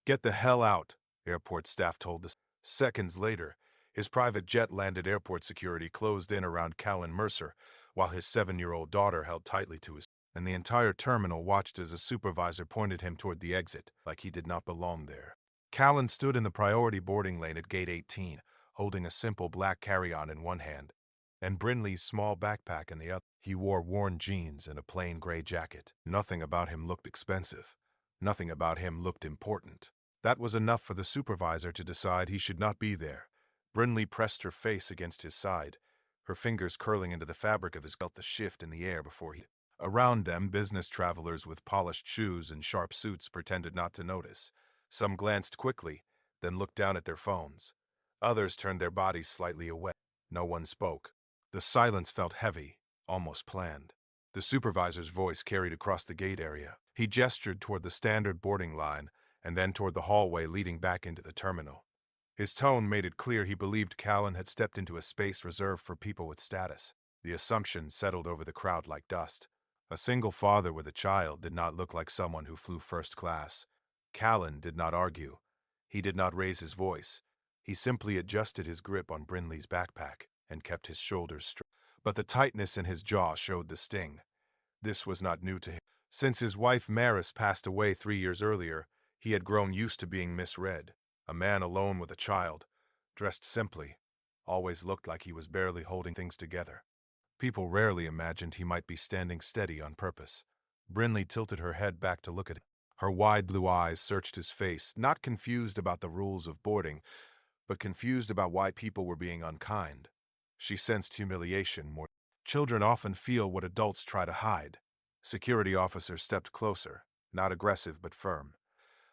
"Get the hell out," airport staff told us. Seconds later, his private jet landed. Airport security closed in around Callan Mercer, while his 7-year-old daughter held tightly to his, and the entire terminal watched as a supervisor pointed him toward the exit, like he did not belong there. Callan stood in the priority boarding lane at gate 18, holding a simple black carry-on in one hand, and Brinley's small backpack in the other. He wore worn jeans and a plain gray jacket. Nothing about him looked expensive. Nothing about him looked important. That was enough for the supervisor to decide he should not be there. Brinley pressed her face against his side, her fingers curling into the fabric of his felt the shift in the air before he. Around them, business travelers with polished shoes and sharp suits pretended not to notice. Some glanced quickly, then looked down at their phones. Others turned their bodies slightly away. No one spoke. The silence felt heavy, almost planned. The supervisor's voice carried across the gate area. He gestured toward the standard boarding line and then toward the hallway leading back into the terminal. His tone made it clear he believed Callan had stepped into a space reserved for people with status. The assumption settled over the crowd like dust. A single father with a child did not look like someone who flew first class. Callan did not argue. He did not raise his voice. He simply adjusted his grip on Brinley's backpack and kept his shoulders straight. But the tightness in his jaw showed the sting. This was not new to him. Since his wife Maris passed away 3 years earlier, he had grown used to being misread. A man alone with a child, dressed simply, always looked like he was barely holding things together. People rarely imagined he might be standing steady on purpose. Brinley tilted her head back to look at him. Her wide blue eyes searched his face, not confused about the rules of boarding, but confused about why people were being unkind. She sensed humiliation more. Children often feel what adults try to hide. Security officers stepped closer, not aggressive but firm.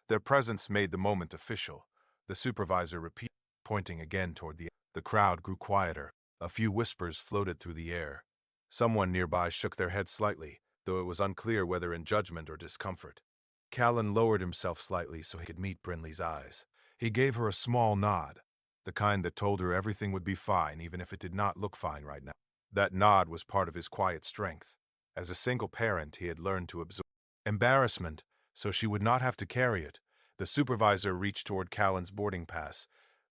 Their presence made the moment official. The supervisor repeated, pointing again toward the. The crowd grew quieter. A few whispers floated through the air. Someone nearby shook their head slightly, though it was unclear whether in judgment or discomfort. Callan lowered himself slightly so he could meet Brinley's eyes. He gave her a small nod, the kind that told her everything would be fine even if it did not look fine right now. That nod was part of his quiet strength. As a single parent, he had learned to absorb embarrassment so she would not have to carry it. The supervisor reached toward Callan's boarding pass,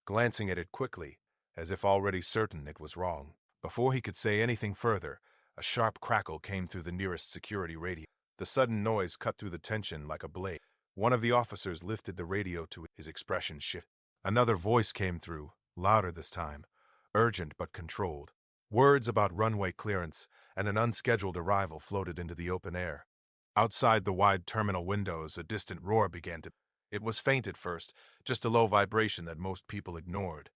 glancing at it quickly, as if already certain it was wrong. Before he could say anything further, a sharp crackle came through the nearest security radio. The sudden noise cut through the tension like a blade. One of the officers lifted the radio to his expression shift. Another voice came through, louder this time, urgent but controlled. Words about runway clearance and an unscheduled arrival floated into the open air. Outside the wide terminal windows, a distant roar began to. It was faint at first, just a low vibration that most people ignored.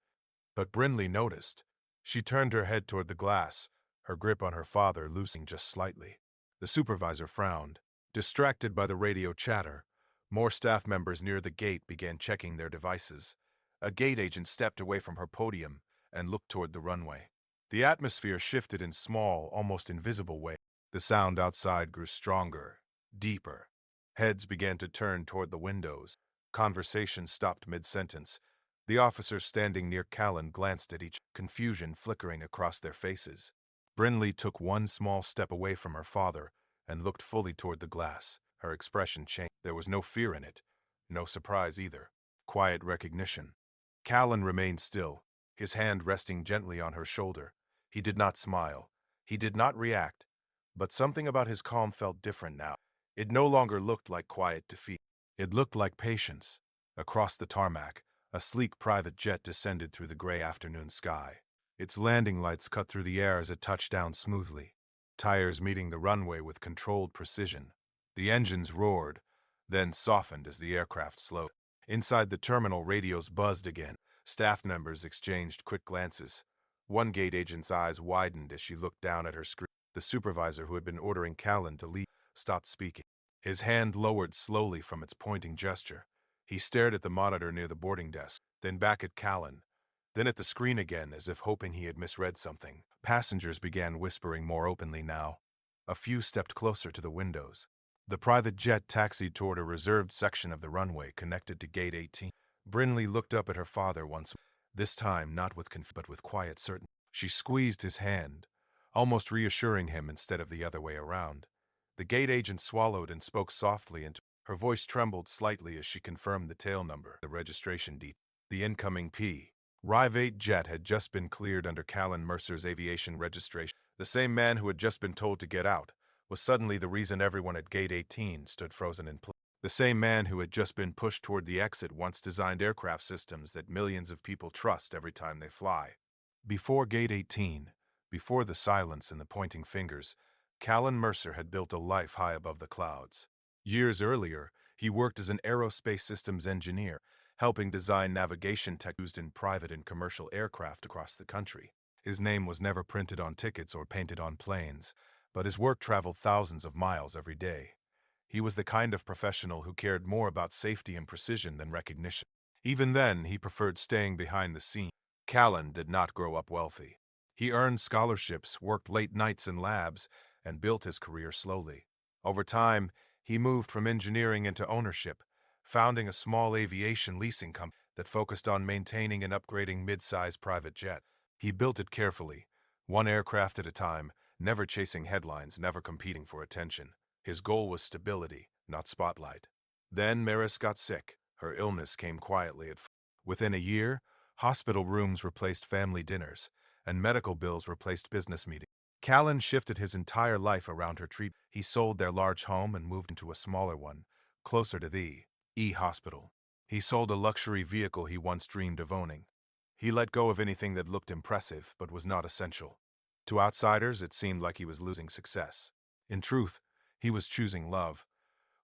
But Brinley noticed. She turned her head toward the glass, her grip on her father loosening just slightly. The supervisor frowned. Distracted by the radio chatter, more staff members near the gate began checking their devices. A gate agent stepped away from her podium and looked toward the runway. The atmosphere shifted in small, almost invisible ways. The sound outside grew stronger, deeper. Heads began to turn toward the windows. Conversation stopped mid-sentence. The officers standing near Callan glanced at each, confusion flickering across their faces. Brinley took one small step away from her father and looked fully toward the glass. Her expression changed. There was no fear in it, no surprise either. Quiet recognition. Callan remained still, his hand resting gently on her shoulder. He did not smile. He did not react. But something about his calm felt different now. It no longer looked like quiet defeat. It looked like patience. Across the tarmac, a sleek private jet descended through the gray afternoon sky. Its landing lights cut through the air as it touched down smoothly, tires meeting the runway with controlled precision. The engines roared, then softened as the aircraft slowed. Inside the terminal, radios buzzed again. Staff members exchanged quick glances. One gate agent's eyes widened as she looked down at her screen. The supervisor, who had been ordering Callan to leave, stopped speaking. His hand lowered slowly from its pointing gesture. He stared at the monitor near the boarding desk, then back at Callan, then at the screen again as if hoping he had misread something. Passengers began whispering more openly now. A few stepped closer to the windows. The private jet taxied toward a reserved section of the runway connected to Gate 18. Brinley looked up at her father once, this time not with but with quiet certainty. She squeezed his hand, almost reassuring him instead of the other way around. The gate agent swallowed and spoke softly into Her voice trembled slightly as she confirmed the tail number, the registration detail. The incoming P. Rive 8 jet had just been cleared under Callan Mercer's aviation registration. The same man who had just been told to get out was suddenly the reason everyone at Gate 18 stood frozen in place. The same man who had just been pushed toward the exit once designed aircraft systems that millions of people trust every time they fly. Before Gate 18, before the silence and the pointing fingers, Callan Mercer had built a life high above the clouds. Years earlier, he worked as an aerospace systems engineer, helping design navigation tech used in private and commercial aircraft across the country. His name was never printed on tickets or painted on planes, but his work traveled thousands of miles every day. He was the kind of professional who cared more about safety and precision than recognition. Even then, he preferred staying behind the scenes. Callan did not grow up wealthy. He earned scholarships, worked late nights in labs, and built his career slowly. Over time, he moved from engineering into ownership, founding a small aviation leasing company that focused on maintaining and upgrading mid-size private jets. He built it carefully, one aircraft at a time, never chasing headlines, never competing for attention. His goal was stability, not spotlight. Then Maris got sick. Her illness came quietly at first. Within a year, hospital rooms replaced family dinners, and medical bills replaced business meetings. Callan shifted his entire life around her treatment. He sold their large home and moved into a smaller one, closer to the hospital. He sold a luxury vehicle he once dreamed of owning. He let go of anything that looked impressive but was not essential. To outsiders, it seemed like he was losing success. In truth, he was choosing love.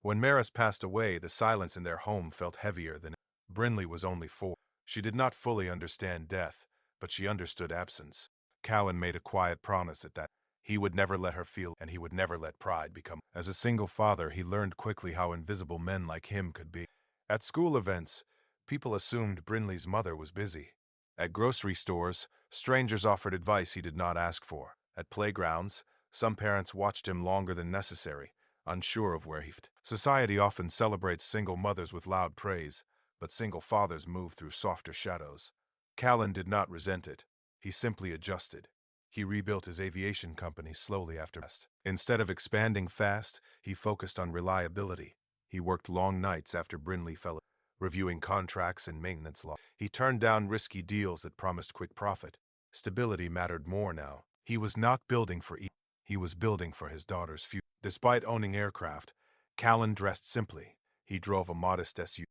When Maris passed away, the silence in their home felt heavier than Brinley was only 4. She did not fully understand death, but she understood absence. Callan made a quiet promise at that. He would never let her feel, and he would never let pride become. As a single father, he learned quickly how invisible men like him could be. At school events, people assumed Brinley's mother was busy. At grocery stores, strangers offered advice he did not ask for. At playgrounds, some parents watched him longer than necessary, unsure of where he fit. Society often celebrates single mothers with loud praise, but single fathers move through softer shadows. Callan did not resent it. He simply adjusted. He rebuilt his aviation company slowly after rest. Instead of expanding fast, he focused on reliability. He worked long nights after Brinley fell, reviewing contracts and maintenance law. He turned down risky deals that promised quick profit. Stability mattered more now. He was not building for he was building for his daughter's future. Despite owning aircraft, Callan dressed simply. He drove a modest SUV,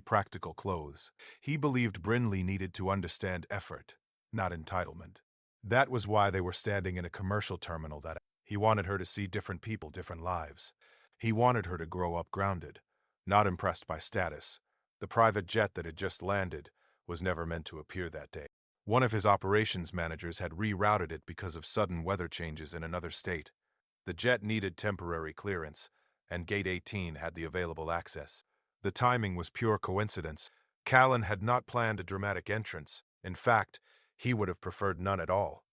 practical clothes. He believed Brinley needed to understand effort, not entitlement. That was why they were standing in a commercial terminal that he wanted her to see different people, different lives. He wanted her to grow up grounded, not impressed by status. The private jet that had just landed was never meant to appear that day. One of his operations managers had rerouted it because of sudden weather changes in another state. The jet needed temporary clearance, and Gate 18 had the available access. The timing was pure coincidence. Callan had not planned a dramatic entrance. In fact, he would have preferred none at all.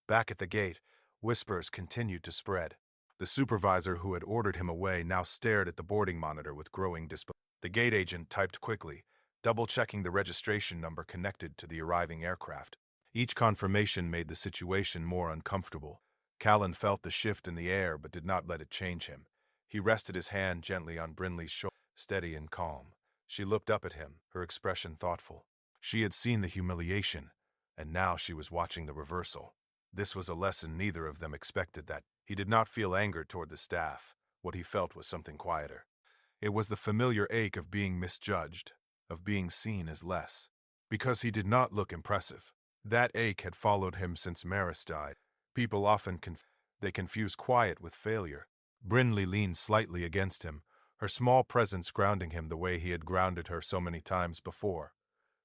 Back at the gate, whispers continued to spread. The supervisor who had ordered him away now stared at the boarding monitor with growing disbelief. The gate agent typed quickly, double-checking the registration number connected to the arriving aircraft. Each confirmation made the situation more uncomfortable. Callan felt the shift in the air but did not let it change him. He rested his hand gently on Brinley's shoulder, steady and calm. She looked up at him, her expression thoughtful. She had seen the humiliation, and now she was watching the reversal. This was a lesson neither of them expected. That he did not feel anger toward the staff. What he felt was something quieter. It was the familiar ache of being misjudged, of being seen as less. Because he did not look impressive. That ache had followed him since Maris died. People often confuse quiet with failure. Brinley leaned slightly against him, her small presence grounding him the way he had grounded her so many times before.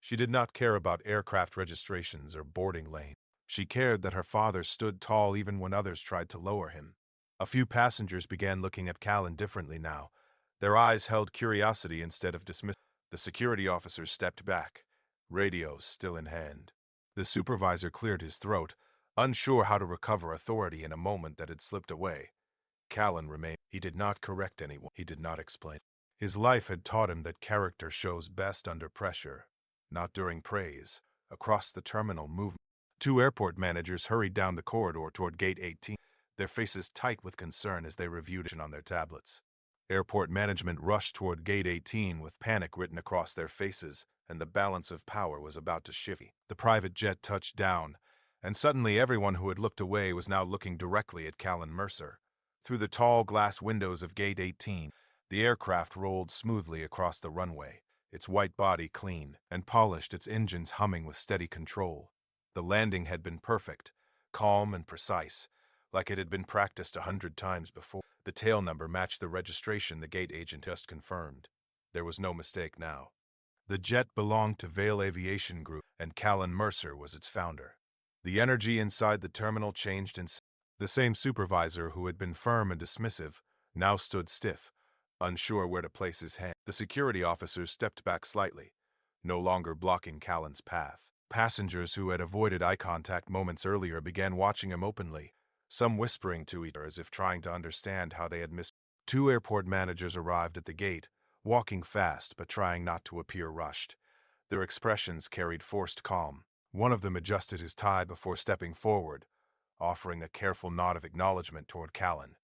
She did not care about aircraft registrations or boarding lanes. She cared that her father stood tall even when others tried to lower him. A few passengers began looking at Callan differently now. Their eyes held curiosity instead of dismissal. The security officers stepped back, radios still in hand. The supervisor cleared his throat, unsure how to recover authority in a moment that had slipped away. Callan remained. He did not correct anyone. He did not explain. His life had taught him that character shows best under pressure, not during praise. Across the terminal movement, 2 airport managers hurried down the corridor toward Gate 18, their faces tight with concern as they reviewed it on their tablets. Airport management rushed toward Gate 18 with panic written across their faces, and the balance of power was about to shift. The private jet touched down, and suddenly everyone who had looked away was now looking directly at Callan Mercer. Through the tall glass windows of Gate 18, the aircraft rolled smoothly across the runway, its white body clean and polished, its engines humming with steady control. The landing had been perfect, calm and precise, like it had been practiced 100 times before. The tail number matched the registration the gate agent just confirmed. There was no mistake now. The jet belonged to Vail Aviation Group, and Callan Mercer was its founder. The energy inside the terminal changed, and the same supervisor who had been firm and dismissive now stood stiff, unsure where to place his hand. The security officers stepped back slightly, no longer blocking Callan's path. Passengers who had avoided eye contact moments earlier began watching him openly, some whispering to each other as if trying to understand how they had missed. Two airport managers arrived at the gate, walking fast but trying not to appear rushed. Their expressions carried forced calm. One of them adjusted his tie before stepping forward, offering a careful nod of acknowledgement toward Callan.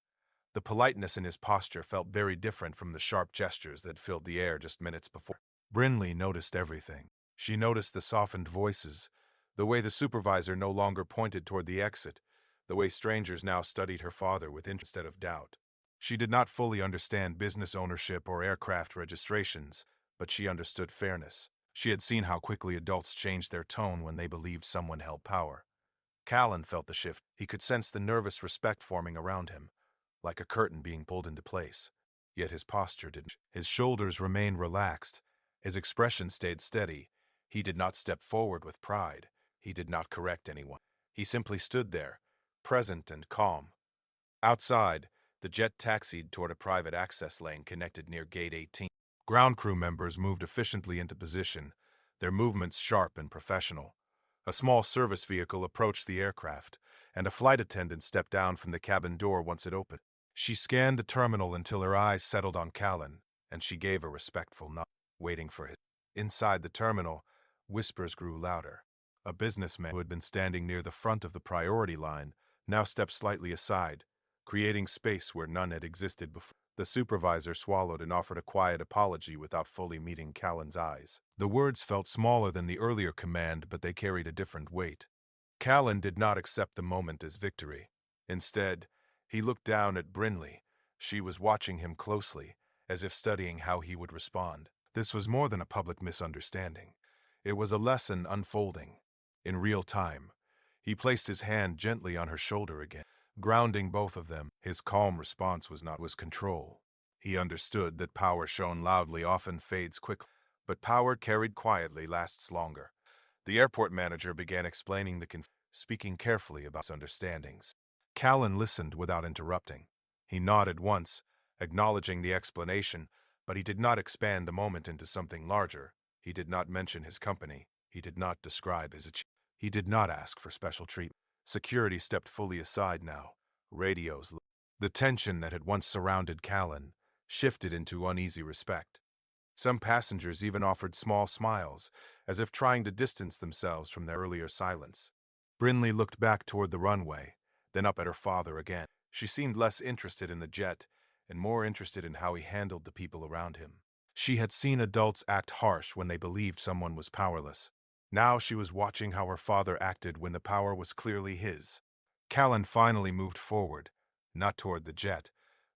The politeness in his posture felt very different from the sharp gestures that filled the air just minutes before. Brinley noticed everything. She noticed the softened voices, the way the supervisor no longer pointed toward the exit, the way strangers now studied her father with interest instead of doubt. She did not fully understand business ownership or aircraft registrations, but she understood fairness. She had seen how quickly adults changed their tone when they believed someone held power. Callan felt the shift. He could sense the nervous respect forming around him, like a curtain being pulled into place. Yet his posture didn't. His shoulders remained relaxed. His expression stayed steady. He did not step forward with pride. He did not correct anyone. He simply stood there, present and calm. Outside, the jet taxied toward a private access lane connected near Gate 18. Ground crew members moved efficiently into position, their movements sharp and professional. A small service vehicle approached the aircraft, and a flight attendant stepped down from the cabin door once it opened. She scanned the terminal until her eyes settled on Callan, and she gave a respectful nod, waiting for his. Inside the terminal, whispers grew louder. A businessman who had been standing near the front of the priority line now stepped slightly aside, creating space where none had existed before. The supervisor swallowed and offered a quiet apology without fully meeting Callan's eyes. The words felt smaller than the earlier command, but they carried a different weight. Callan did not accept the moment as victory. Instead, he looked down at Brinley. She was watching him closely, as if studying how he would respond. This was more than a public misunderstanding. It was a lesson unfolding, in real time. He placed his hand gently on her shoulder again, grounding both of them. His calm response was control. He understood that power shown loudly often fades quickly, but power carried quietly lasts longer. The airport manager began explaining speaking carefully about misunderstandings. Callan listened without interrupting. He nodded once, acknowledging the explanation, but he did not expand the moment into something larger. He did not mention his company. He did not describe his achievements. He did not ask for special treatment. Security stepped fully aside now. Radios. The tension that had once surrounded Callan shifted into uneasy respect. Some passengers even offered small smiles, as if trying to distance themselves from their earlier silence. Brinley looked back toward the runway, then up at her father again. She seemed less interested in the jet and more interested in how he handled the people around him. She had seen adults act harsh when they believed someone was powerless. Now she was watching how her father acted when the power was clearly his. Callan finally moved forward, not toward the jet,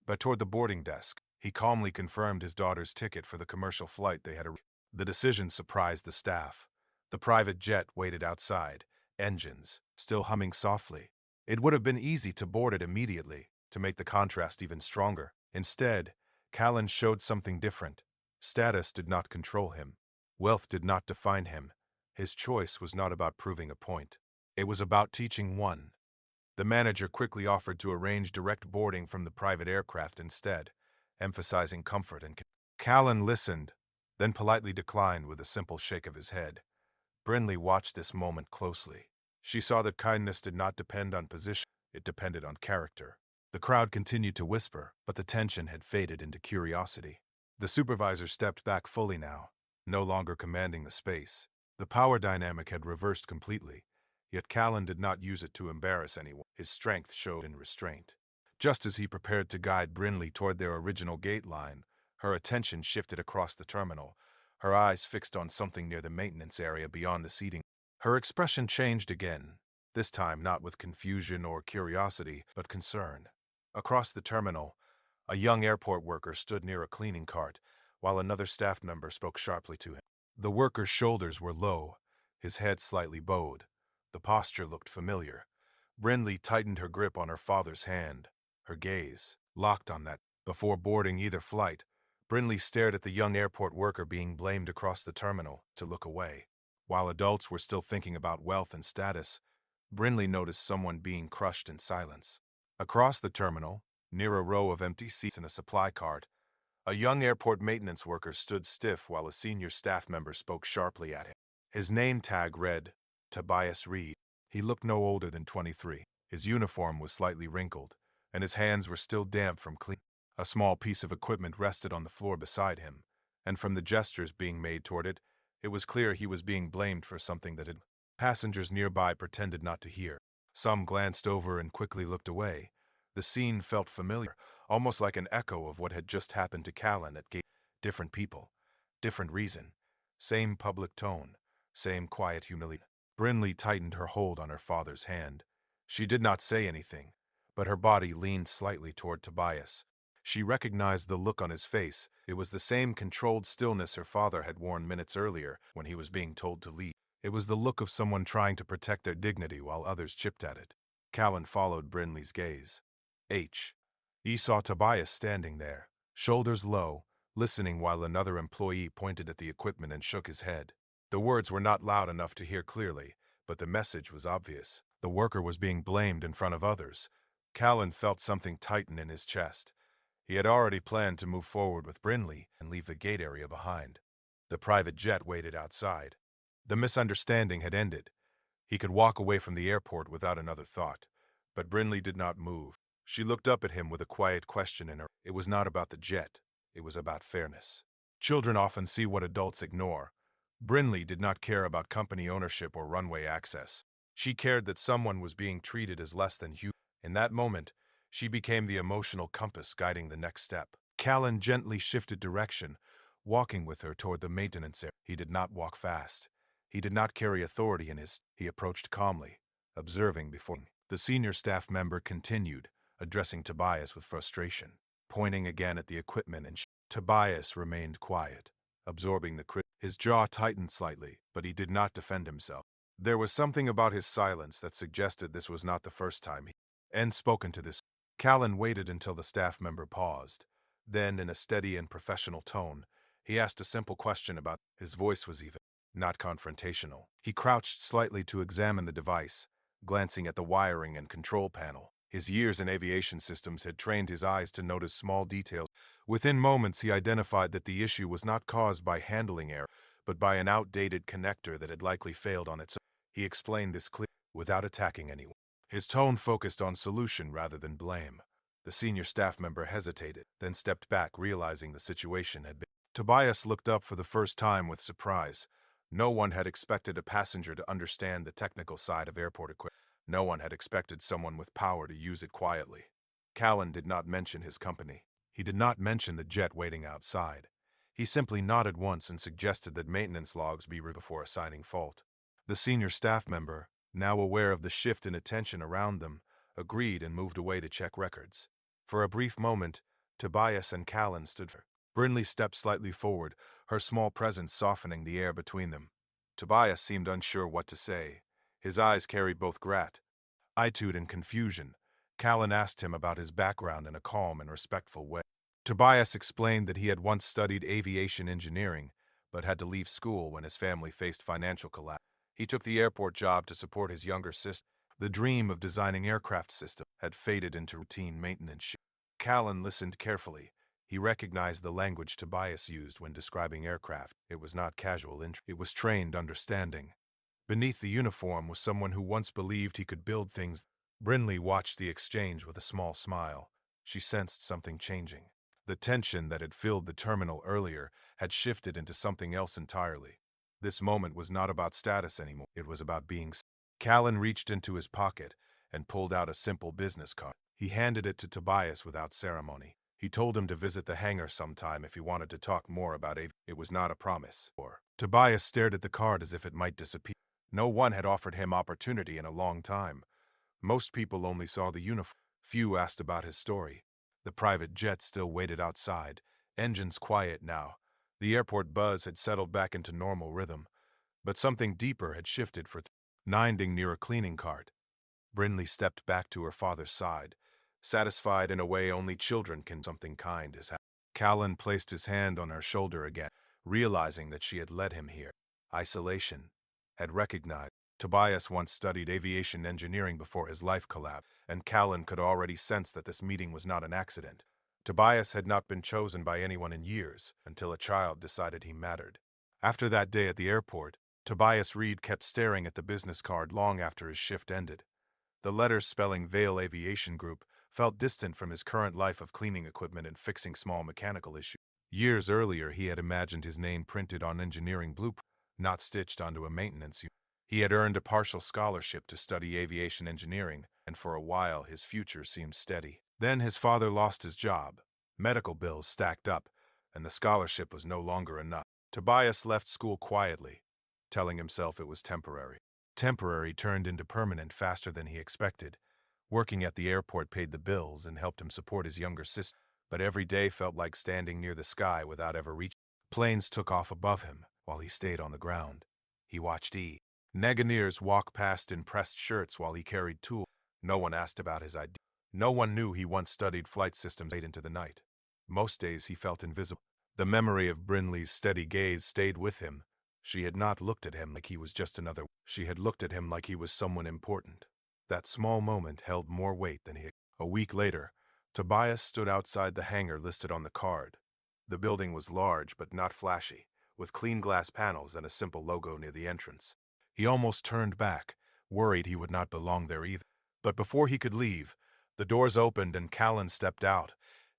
but toward the boarding desk. He calmly confirmed his daughter's ticket for the commercial flight they had arranged. The decision surprised the staff. The private jet waited outside, engines still humming softly. It would have been easy to board it immediately, to make the contrast even stronger. Instead, Callan showed something different. Status did not control him. Wealth did not define him. His choice was not about proving a point. It was about teaching one. The manager quickly offered to arrange direct boarding from the private aircraft instead, emphasizing comfort and Callan listened, then politely declined with a simple shake of his head. Brinley watched this moment closely. She saw that kindness did not depend on position, it depended on character. The crowd continued to whisper, but the tension had faded into curiosity. The supervisor stepped back fully now, no longer commanding the space. The power dynamic had reversed completely, yet Callan did not use it to embarrass anyone. His strength showed in restraint. Just as he prepared to guide Brinley toward their original gate line, her attention shifted across the terminal, her eyes fixed on something near the maintenance area beyond the seating. Her expression changed again, this time not with confusion or curiosity, but concern. Across the terminal, a young airport worker stood near a cleaning cart, while another staff member spoke sharply to him. The worker's shoulders were low, his head slightly bowed. The posture looked familiar. Brinley tightened her grip on her father's hand, her gaze locked on that. Before boarding either flight, Brinley stared at the young airport worker being blamed across the terminal to look away. While adults were still thinking about wealth and status, Brinley noticed someone being crushed in silence. Across the terminal, near a row of empty seats in a supply cart, a young airport maintenance worker stood stiff while a senior staff member spoke sharply at him. His name tag read, Tobias Reed. He looked no older than 23. His uniform was slightly wrinkled, and his hands were still damp from cleaning. A small piece of equipment rested on the floor beside him, and from the gestures being made toward it, it was clear he was being blamed for something that had. Passengers nearby pretended not to hear. Some glanced over and quickly looked away. The scene felt familiar, almost like an echo of what had just happened to Callan at gate. Different people, different reason, same public tone, same quiet humiliation. Brinley tightened her hold on her father's hand. She did not say anything, but her body leaned slightly toward Tobias. She recognized the look on his face. It was the same controlled stillness her father had worn minutes earlier when he was being told to leave. It was the look of someone trying to protect their dignity while others chipped at it. Callan followed Brinley's gaze. He saw Tobias standing there, shoulders low, listening while another employee pointed at the equipment and shook his head. The words were not loud enough to hear clearly, but the message was obvious. The worker was being blamed in front of others. Callan felt something tighten in his chest. He had already planned to move forward with Brinley and leave the gate area behind. The private jet waited outside. The misunderstanding had ended. He could walk away from the airport without another thought. But Brinley did not move. She looked up at him with a quiet question in her. It was not about the jet. It was about fairness. Children often see what adults ignore. Brinley did not care about company ownership or runway access. She cared that someone was being treated as less than human. In that moment, she became the emotional compass guiding the next step. Callan gently shifted direction, walking with her toward the maintenance area. He did not walk fast. He did not carry authority in his. He approached calmly, observing before. The senior staff member continued, addressing Tobias with frustration, pointing again at the equipment and Tobias remained quiet, absorbing the crit. His jaw tightened slightly, but he did not defend himself. There was something about his silence that suggested this was not the first time he had spoken to this. Callan waited until the staff member paused. Then, in a steady and professional tone, he asked a simple question about. His voice was even, not confrontational. He crouched slightly to examine the device, glancing at the wiring and control panel. His years in aviation systems had trained his eyes to notice small details. Within moments, he identified that the issue was not caused by handling error, but by an outdated connector that had likely failed on its own. He explained this clearly, without attacking anyone. His tone focused on solution rather than blame. The senior staff member hesitated, then stepped back, realizing the situation had been. Tobias looked up for the first time with surprise. No one had expected a passenger to understand the technical side of airport equipment. No one had expected someone with power to use it quietly. Callan did not mention his company. He did not mention the jet waiting outside. He simply nodded once and suggested that maintenance logs be reviewed before assigning fault. The senior staff member, now aware of the shift in attention around them, agreed and moved away to check records. For a brief moment, Tobias and Callan stood for. Brinley stepped slightly forward, her small presence softening the air between them. Tobias seemed unsure what to say. His eyes carried both gratitude and confusion. Callan asked him about his background in a calm and respectful way. Tobias explained that he had once studied aviation engineering, but had to leave school when his family faced financial collapse. He took the airport job to support his younger sister. The dream of designing aircraft systems had faded into routine maintenance. Callan listened carefully. He recognized the language Tobias used when describing aircraft. It was not casual interest. It was trained understanding. Beneath the uniform was someone who once believed he could build things. Brinley watched the exchange with a small smile. She sensed something changing. The tension that had filled the terminal earlier had shifted into something else entirely. This moment was not about status anymore. It was about being. Callan reached into his pocket and pulled out a simple business card. He handed it to Tobias without ceremony. He told him to visit the hangar sometime if he wanted to talk more about aviation. It was not a promise. Tobias stared at the card as if it might disappear. No one had offered him opportunity in a long time. Most people only saw the uniform. Few asked about his story. The private jet still waited outside, engines quiet now. The airport buzz had settled back into normal rhythm, but something deeper had shifted for Ninding near a cleaning cart. Brinley stepped back to her father's side, satisfied in a way only children can. Something kind as Callan placed his hand on her shoulder again, realizing that she had led him here. Isolation. Had recognized. Tobias once studied aviation engineering before his life collapsed, and Callan could already sense that this meeting was not an accident. Tobias had not been chosen by anyone in years, until a child decided he mattered. After that day at the airport, Tobias Reed kept staring at the business card long after his shift ended. The letters spelling Vale Aviation Group felt distant from his current life of cleaning equipment and fixing small mechanical issues. Years earlier, he had imagined his name printed on engineering blueprints, not stitched onto a maintenance unit. He had earned a partial scholarship to study aviation engineering, and for a while his future seemed steady. Then his father lost his job. Medical bills stacked up, and the scholarship was no longer enough. Tobias left school quietly, telling himself it was temporary. Temporary turned into permanent faster than he expected. Working at the airport paid the bills and helped him support his younger sister, but every day felt like standing near the sky without ever reaching. Planes took off above him while he stayed on the ground. He watched Negoniers walk past in pressed shirts while he carried tools. No one asked about his ID. No one knew he once studied flight systems late into the night. Most days he felt invisible. The memory of Brinley's steady gaze stayed with him. She had not looked at him like he was just another. She had looked at him like he was someone important. That small moment held more weight than he had. A week later, Tobias stood outside the hangar listed on the card. The building was large but not flashy, with clean glass panels and a simple logo near the entrance. He almost turned back, worried he would not belong there either. But before he could leave, the doors opened and Callan stepped out,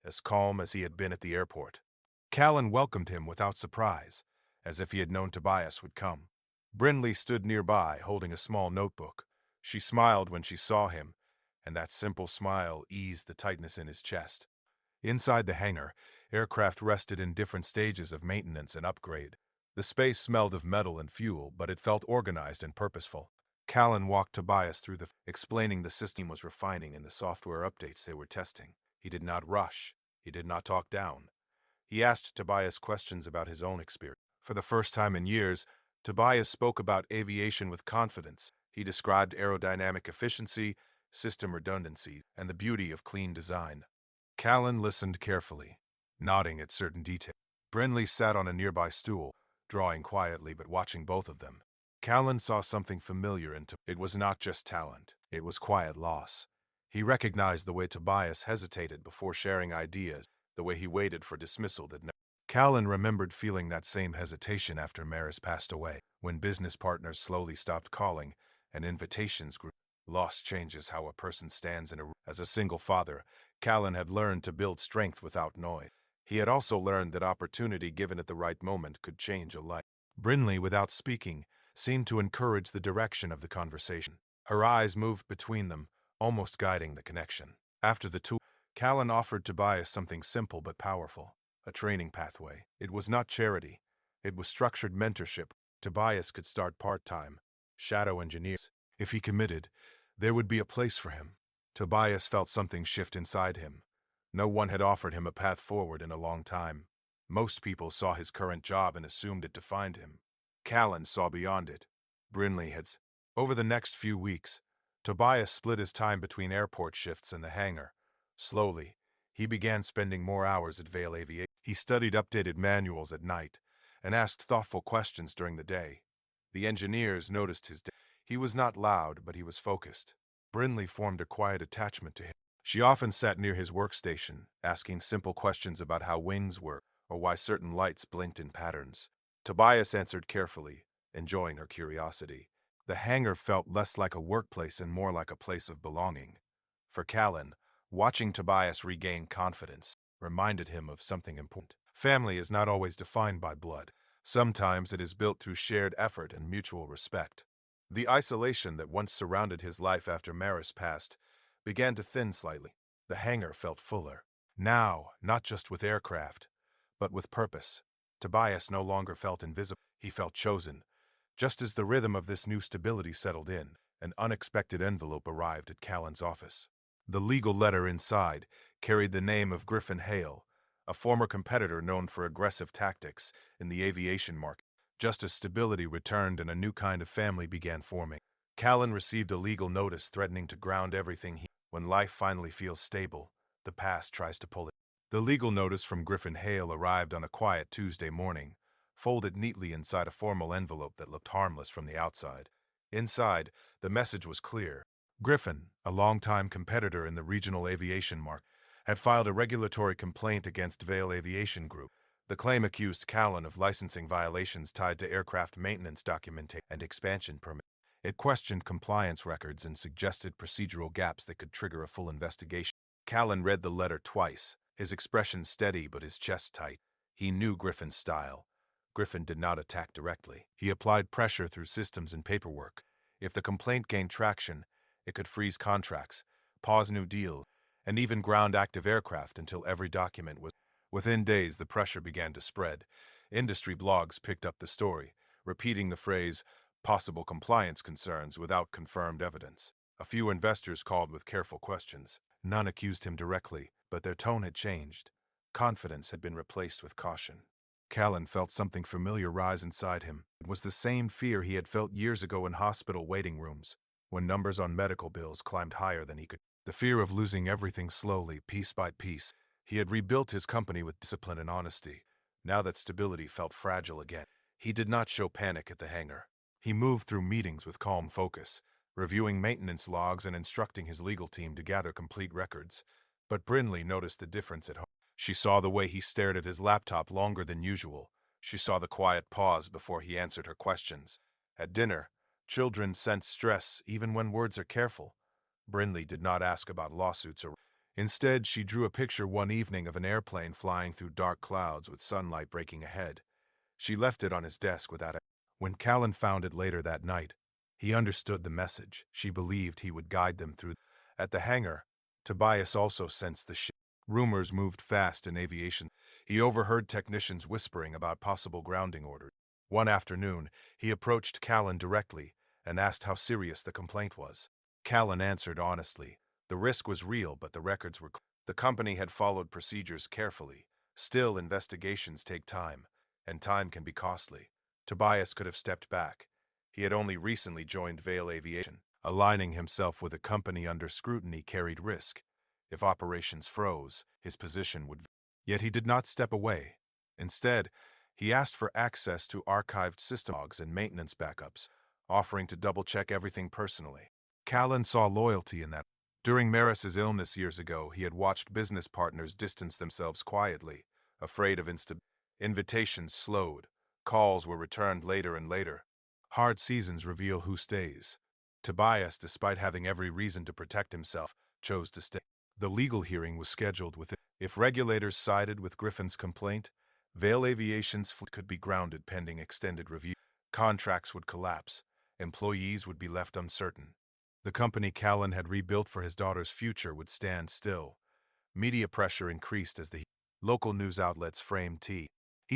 as calm as he had been at the airport. Callan welcomed him without surprise, as if he had known Tobias would come. Brinley stood nearby, holding a small notebook. She smiled when she saw him, and that simple smile eased the tightness in his chest. Inside the hangar, aircraft rested in different stages of maintenance and upgrade. The space smelled of metal and fuel, but it felt organized and purposeful. Callan walked Tobias through explaining the system was refining and the software updates they were testing. He did not rush. He did not talk down. He asked Tobias questions about his own experience. For the first time in years, Tobias spoke about aviation with confidence. He described aerodynamic efficiency, system redundancy, and the beauty of clean design. Callan listened carefully, nodding at certain details. Brinley sat on a nearby stool, drawing quietly but watching both of them. Callan saw something familiar in It was not just talent, it was quiet loss. He recognized the way Tobias hesitated before sharing ideas, the way he waited for dismissal that Callan remembered feeling that same hesitation after Maris passed away, when business partners slowly stopped calling and invitations grew. Loss changes how a person stands in a. As a single father, Callan had learned to build strength without noise. He had also learned that opportunity given at the right moment could change a life. Brinley, without speaking, seemed to encourage the direction of the conversation. Her eyes moved between them, almost guiding the connection. After the tour, Callan offered Tobias something simple but powerful. A training pathway. It was not charity. It was structured mentorship. Tobias could start part-time, shadow engineers. If he committed, there would be a place for him. Tobias felt something shift inside him. No one had offered him a path forward in a long time. Most people saw his current job and assumed it defined him. Callan saw beyond it. Brinley had. Over the next few weeks, Tobias split his time between airport shifts and the hangar. Slowly, he began spending more hours at Vale Aviation. He studied updated manuals at night and asked thoughtful questions during the day. The engineers noticed his. He was not loud, but he was focused. Brinley formed a quiet attachment to him. She often sat near his workstation, asking simple questions about how wings work or why certain lights blinked in patterns. Tobias answered carefully, enjoying her curiosity. The hangar felt less like a workplace and more like a place of belonging. For Callan, watching Tobias regain confidence reminded him of something important. Family is not always defined by blood. Sometimes it is built through shared effort and mutual respect. The isolation that once surrounded his life after Maris passed began to thin slightly. The hangar felt fuller. Now, not just with aircraft, but with purpose. Tobias no longer felt invisible. He felt chosen. Just as the rhythm of this new stability settled in, an unexpected envelope arrived at Callan's office. The legal letter inside carried the name of Griffin Hale, a former competitor known for aggressive tactics in the aviation market. Just as stability returned and a new kind of family began forming, Callan received a legal notice threatening to ground everything he. When life finally feels stable, the past tries to pull it. The legal notice from Griffin Hale arrived on a quiet Tuesday morning, folded neatly inside a formal envelope that looked harmless from the outside. Inside, the message was clear. Griffin, a longtime competitor in the regional aviation market, had filed a regulatory complaint against Vale Aviation Group. The claim accused Callan of licensing violations tied to aircraft maintenance documentation and expansion permits. It questioned compliance records and suggested procedural gaps that could trigger a full investigation. Callan read the letter twice, his expression steady but his chest tight. He knew Griffin's style. Griffin did not attack directly. He applied pressure through systems and paperwork. If the complaint gained traction, it could freeze contracts, pause new deals, and even ground active aircraft until every document was. Within days, the pressure began to spread. Industry blogs picked up the story, repeating the phrase, possible compliance concerns without confirmed evidence. A few investors called with careful questions. None accused him directly, but their tone had changed. Confidence had been replaced with caution. Callan felt something familiar rise inside him. It was the same fear he had felt years ago in hospital waiting rooms, when numbers on medical bills climbed higher than he could. The fear of losing everything slowly, piece by piece. He had rebuilt his company with discipline and honesty. Now that stability felt fragile again. He did not show panic at the hangar. He moved through meetings with calm focus, reviewing maintenance logs and instructing his legal team to gather complete records. But Brinley noticed the difference at home. She saw the way he stared at his laptop longer than usual. She saw the quiet pause before he answered her questions. At dinner, children sense stress even when words are careful. Brinley did not ask about lawsuits or. Instead, she drew a picture one evening of an airplane flying through dark clouds with sunlight breaking ahead. She left it on his desk without it. When Callan found it later that night, he understood the message. She believed he would guide them through. At the hangar, Tobias also sensed the shift. Rumors moved fast in aviation. He overheard technicians whispering about possible grounding orders. One afternoon, he approached Callan directly and asked how serious the complaint was. Callan answered honestly. The risk was real, but the records were clear. The company had followed procedures carefully. Still, investigations take time, and time can be costly. Tobias could have stepped back. He had only recently joined Vale Aviation. Aligning himself with a company under scrutiny carried risk. If operations froze, his position would. Yet he did not step away. Instead, he asked for access to archived system logs and maintenance backups, offering to double-check everything personally. Callan saw loyalty in that. During Maris's illness years ago, he had watched business partners distance themselves quietly, afraid of instability. Invitations slowed. Calls were returned later and later. Hard seasons reveal who stays. Tobias, despite having every reason to protect himself, chose to stay. The legal hearing was scheduled within. If regulators sided with Griffin's complaint, Vale Aviation's fleet could be grounded pending extended review. Contracts would collapse. Employees would be left uncertain. The company Callan had rebuilt for his daughter's future would stand still. Media pressure increased as the local news outlets framed T's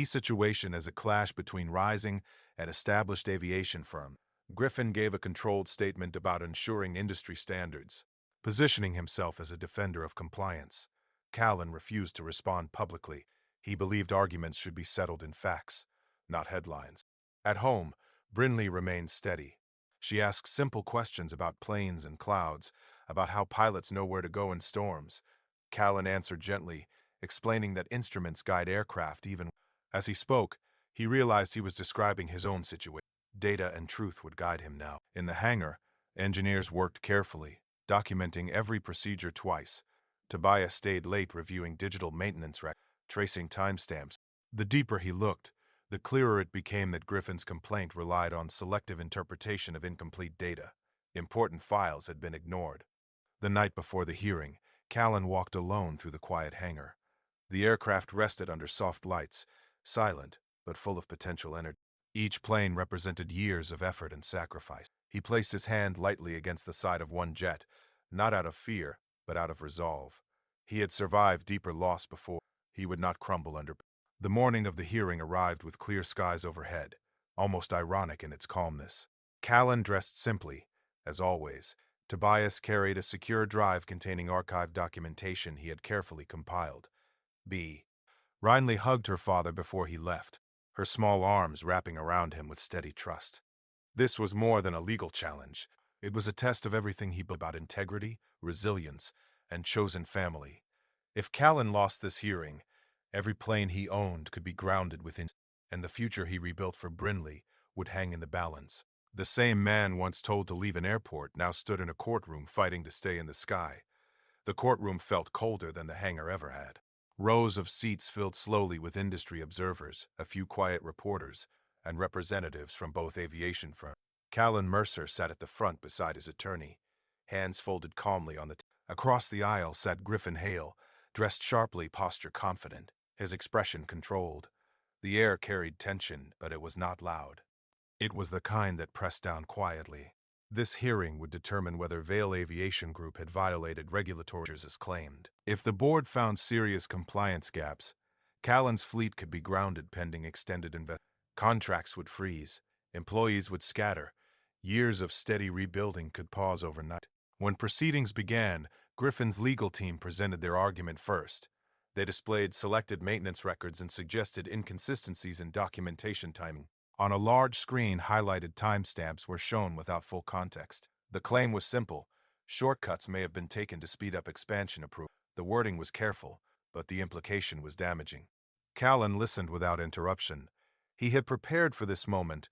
situation as a clash between rising and established aviation firms. Griffin gave a controlled statement about ensuring industry standards, positioning himself as a defender of compliance. Callan refused to respond publicly. He believed arguments should be settled in facts, not headlines. At home, Brinley remained steady. She asked simple questions about planes and clouds, about how pilots know where to go in storms. Callan answered gently, explaining that instruments guide aircraft even. As he spoke, he realized he was describing his own situation. Data and truth would guide him now. In the hangar, engineers worked carefully, documenting every procedure twice. Tobias stayed late reviewing digital maintenance records, tracing timestamps. The deeper he looked, the clearer it became that Griffin's complaint relied on selective interpretation of incomplete data. Important files had been ignored. The night before the hearing, Callan walked alone through the quiet hangar. The aircraft rested under soft lights, silent but full of potential energy. Each plane represented years of effort and sacrifice. He placed his hand lightly against the side of one jet, not out of fear, but out of resolve. He had survived deeper loss before. He would not crumble under. The morning of the hearing arrived with clear skies overhead, almost ironic in its calmness. Callan dressed simply, as always. Tobias carried a secure drive containing archived documentation he had carefully compiled. B. Rhinley hugged her father before he left, her small arms wrapping around him with steady trust. This was more than a legal challenge. It was a test of everything he believed about integrity, resilience, and chosen family. If Callan lost this hearing, every plane he owned could be grounded within, and the future he rebuilt for Brinley would hang in the balance. The same man once told to leave an airport now stood in a courtroom fighting to stay in the sky. The courtroom felt colder than the hangar ever had. Rows of seats filled slowly with industry observers, a few quiet reporters, and representatives from both aviation firms. Callan Mercer sat at the front beside his attorney, hands folded calmly on the Across the aisle sat Griffin Hale, dressed sharply, posture confident, his expression controlled. The air carried tension, but it was not loud. It was the kind that pressed down quietly. This hearing would determine whether Vail Aviation Group had violated regulatory measures as claimed. If the board found serious compliance gaps, Callan's fleet could be grounded pending extended investigation. Contracts would freeze, employees would scatter, years of steady rebuilding could pause overnight. When proceedings began, Griffin's legal team presented their argument first. They displayed selected maintenance records and suggested inconsistencies in documentation timing. On a large screen, highlighted timestamps were shown without full context. The claim was simple. Shortcuts may have been taken to speed up expansion approval. The wording was careful, but the implication was damaging. Callan listened without interruption. He had prepared for this moment.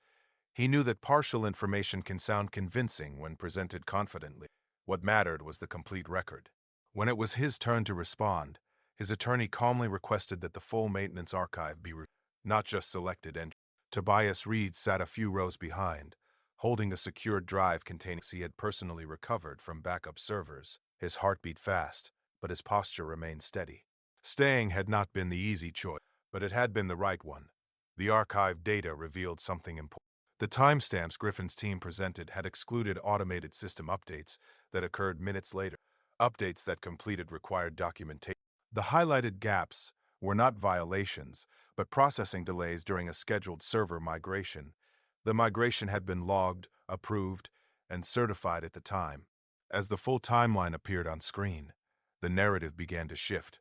He knew that partial information can sound convincing when presented confidently. What mattered was the complete record. When it was his turn to respond, his attorney calmly requested that the full maintenance archive be reviewed, not just selected entries. Tobias Reed sat a few rows behind, holding a secured drive containing he had personally recovered from backup servers. His heart beat fast, but his posture remained steady. Staying had not been the easy choice, but it had been the right one. The archived data revealed something important. The timestamps Griffin's team presented had excluded automated system updates that occurred minutes later, updates that completed required documentation. The highlighted gaps were not violations, but processing delays during a scheduled server migration. The migration had been logged, approved, and certified at the time. As the full timeline appeared on screen, the narrative began to shift.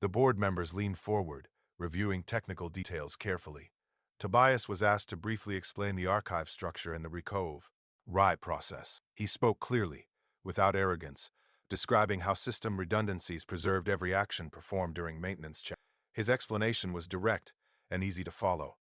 The board members leaned forward, reviewing technical details carefully. Tobias was asked to briefly explain the archive structure and the RI process. He spoke clearly, without arrogance, describing how system redundancies preserved every action performed during maintenance checks. His explanation was direct and easy to follow.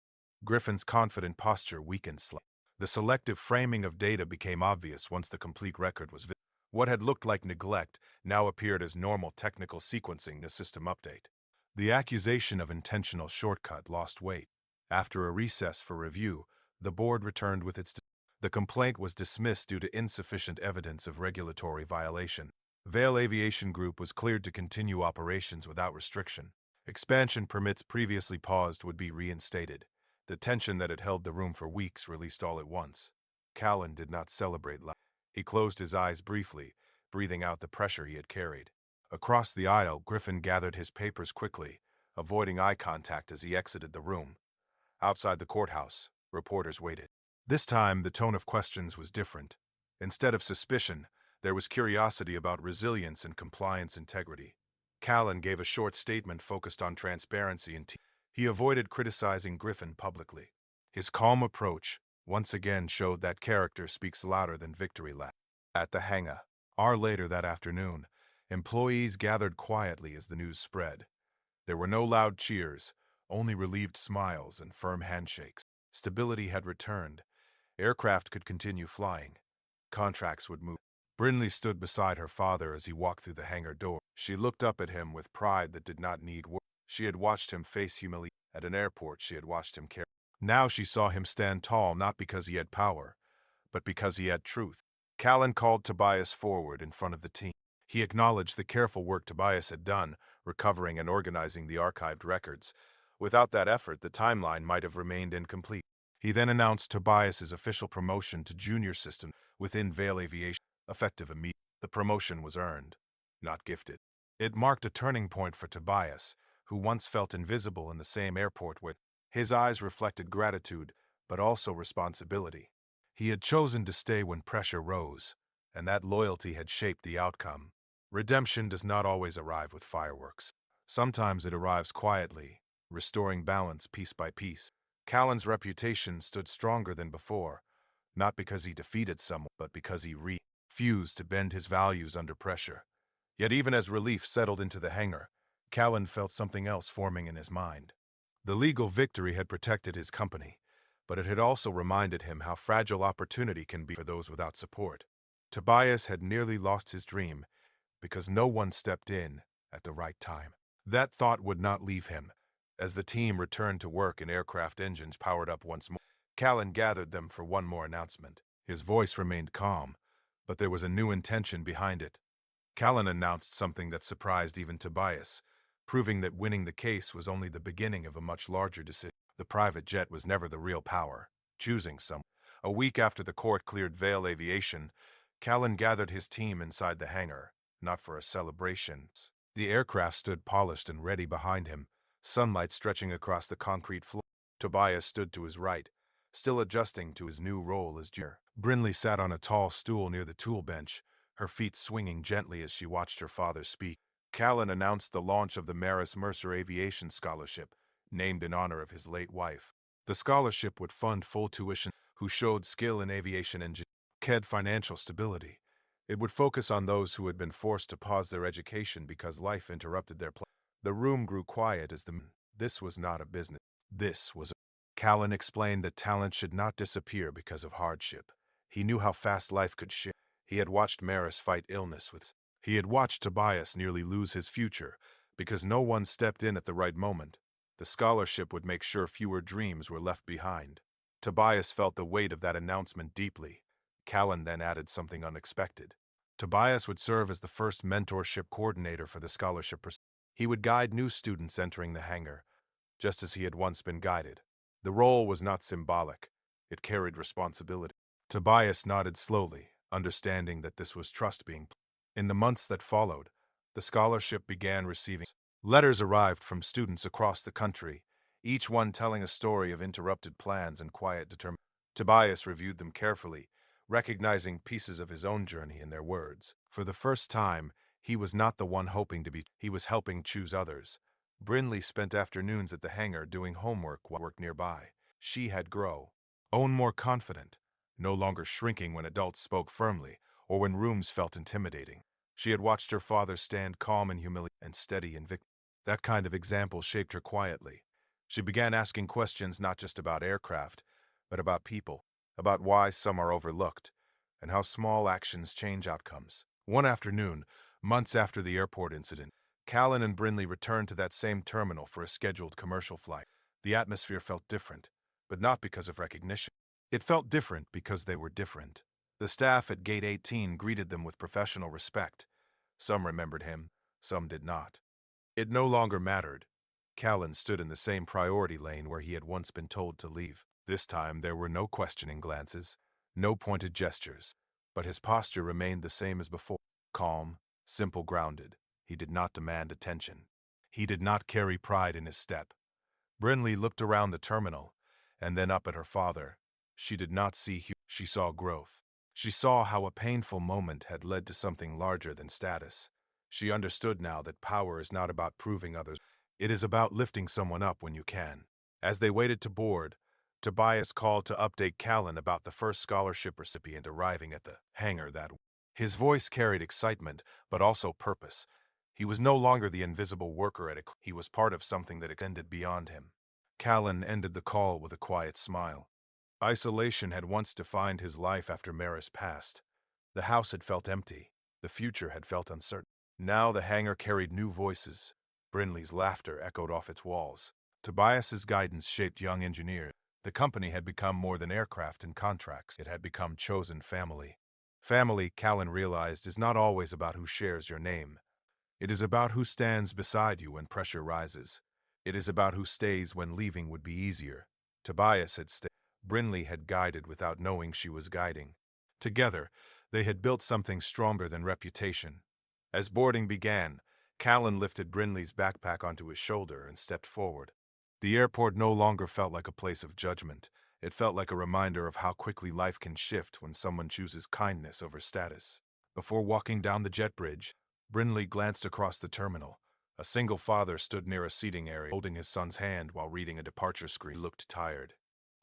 Griffin's confident posture weakened slightly. The selective framing of data became obvious once the complete record was visible. What had looked like neglect now appeared as normal technical sequencing the system update. The accusation of intentional shortcut lost weight. After a recess for review, the board returned with its. The complaint was dismissed due to insufficient evidence of regulatory violation. Vail Aviation Group was cleared to continue operations without restriction. Expansion permits previously paused would be reinstated. The tension that had held the room for weeks released all at once. Callan did not celebrate loudly. He closed his eyes briefly, breathing out the pressure he had carried. Across the aisle, Griffin gathered his papers quickly, avoiding eye contact as he exited the room. Outside the courthouse, reporters waited. This time, the tone of questions was different. Instead of suspicion, there was curiosity about resilience and compliance integrity. Callan gave a short statement focused on transparency and he avoided criticizing Griffin publicly. His calm approach once again showed that character speaks louder than victory lap. At the hangar, hour later that afternoon, employees gathered quietly as the news spread. There were no loud cheers, only relieved smiles and firm handshakes. Stability had returned. Aircraft could continue flying. Contracts would move. Brinley stood beside her father as he walked through the hangar door. She looked up at him with pride that did not need words. She had watched him face humiliation. At an airport, she had watched him carry. Now she saw him stand tall not because he had power, but because he had truth. Callan called Tobias forward in front of the team. He acknowledged the careful work Tobias had done, recovering and organizing the archived records. Without that effort, the timeline might have remained incomplete. He then announced Tobias's official promotion to junior system within Vail Aviation, effective immediately. The promotion was earned, not gifted. It marked a turning point for Tobias, who once felt invisible in the same airport with his eyes reflected gratitude, but also responsibility. He had chosen to stay when pressure rose, and that loyalty had shaped the outcome. Redemption does not always arrive with fireworks. Sometimes it arrives quietly, restoring balance piece by piece. Callan's reputation stood stronger than before, not because he defeated someone, but because he refused to bend his values under pressure. Yet even as relief settled into the hangar, Callan felt something else forming in his mind. The legal victory had protected his company, but it had also reminded him how fragile opportunity can be for those without support. Tobias had nearly lost his dream because no one stepped in at the right time. That thought would not leave him. As the team returned to work and aircraft engines powered up once more, Callan gathered them for one more announcement. His voice remained calm, but there was a new intention behind it. Callan announced something that surprised even Tobias, proving that winning the case was only the beginning of a much larger decision. The private jet was never the real power, choosing someone. A week after the court cleared Vail Aviation, Callan gathered his team inside the hangar, not for a celebration. The aircraft stood polished and ready behind him, sunlight stretching across the concrete floor. Tobias stood to his right, still adjusting to his new role as junior. Brinley sat on a tall stool near the tool bench, her feet swinging gently as she watched her father speak. Callan announced the launch of the Maris Mercer Aviation Scholarship, named in honor of his late wife. The scholarship would fund full tuition who showed skill in aviation engineering, had financial stability. It would focus on those who had been forced to pause their education because life interrupted their plans. The room grew quiet as this was not a business. This was a... Callan explained that talent should not disappear because of hardship. He knew how fast life could shift. He had watched Maris fight illness with... He had watched Tobias nearly lose his future because no one stepped in at the right moment. The scholarship would make sure fewer dreams were left behind. Tobias felt the weight of that announcement deeply. Callan then added something unexpected. Tobias would serve as the first mentorship coordinator for the scholarship. He would guide new students entering the hangar, just as he had once been guided. The role was not symbolic. It carried responsibility. Tobias nodded slowly, understanding that this was trust being placed. In the months that followed, the scholarship began receiving letters arrived from students across the country, each one telling a story of interrupted plans and quiet determination. Tobias reviewed them carefully, recognizing pieces of his own journey in their words. For the first time, he was not the one hoping to be, he was helping choose others. Brinley spent afternoons at the hangar doing homework while work nearby. She had grown more confident, no longer shrinking when adults spoke firmly or when rooms felt intimidating. She had watched her father stand calm and humiliated and steady in victory. That kind of example shaped her quietly. She began asking questions not just about aircraft, but about people, about why some are overlooked, and how small actions change outcomes. One afternoon, months after the airport incident, Callan and Brinley returned to that same terminal for a scheduled commercial flight. The atmosphere felt different, but not because of recognition. It felt different because they were different. The staff at Gate 18 greeted them with professional respect. Some remembered him, some did not. It no longer mattered. Callan stood in the same priority lane where he had once been told to leave. This time there were no questioning glances, no pointed gestures, but his posture remained the same as before. Calm, simple, grounded. He did not demand attention. He did not carry pride in his step. Brinley looked around the terminal, and then up at her father. She did not see she saw growth. She saw how a painful moment had led to something larger than status. She understood now that power is not about proving others. It is about lifting someone up when you can. As they waited to board, Tobias called to update Callan about the first scholarship recipient arriving at the hangar that week. His voice carried excitement, but also purpose. He was no longer the invisible worker at he was part of something that extended beyond him. Callan ended the call with a quiet smile. Isolation had once defined his life after Maris passed. The house had felt empty. The future had felt uncertain. Now the hangar carried new voices. Brinley's laughter echoed off its walls. Tobias's guidance shaped young engineers. The company had become more than aircraft and contracts. It had become chosen family. Family, Callan realized, is not always about who shares your name. It is about who stands beside you when pressure rises. It is about who stays when leaving would be easier. Tobias had stayed. Brinley had guided without knowing she was guiding. Together, they had built something stronger than reputation. As boarding began, Callan lifted Brinley's backpack onto his shoulder and stepped forward. The airport no longer felt like a place of judgment. It felt like a reminder of how quickly life can shift when someone chooses kindness over status. Before walking down the jet bridge, Brinley glanced across the terminal. A single father stood near a seating area, holding his son's hand while reading a departure screen. He looked tired.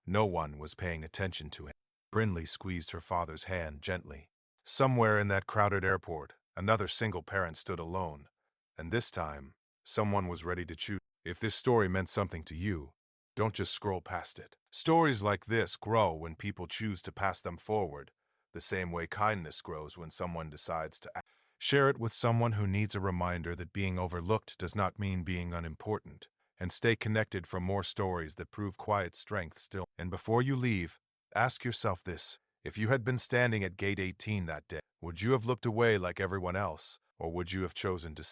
No one was paying attention to him. Brinley squeezed her father's hand gently. Somewhere in that crowded airport, another single parent stood alone. And this time, someone was ready to choose. If this story meant something to you, don't just scroll past it. Stories like this grow when people choose to pass them forward, the same way kindness grows when someone decides to act. Share it with someone who needs a reminder that being overlooked does not mean being unimportant, and stay connected for more stories that prove quiet strength still. And before you leave, ask yourself this. If you had been standing at gate 18 that day, would you have looked away like everyone else, or would you have chosen to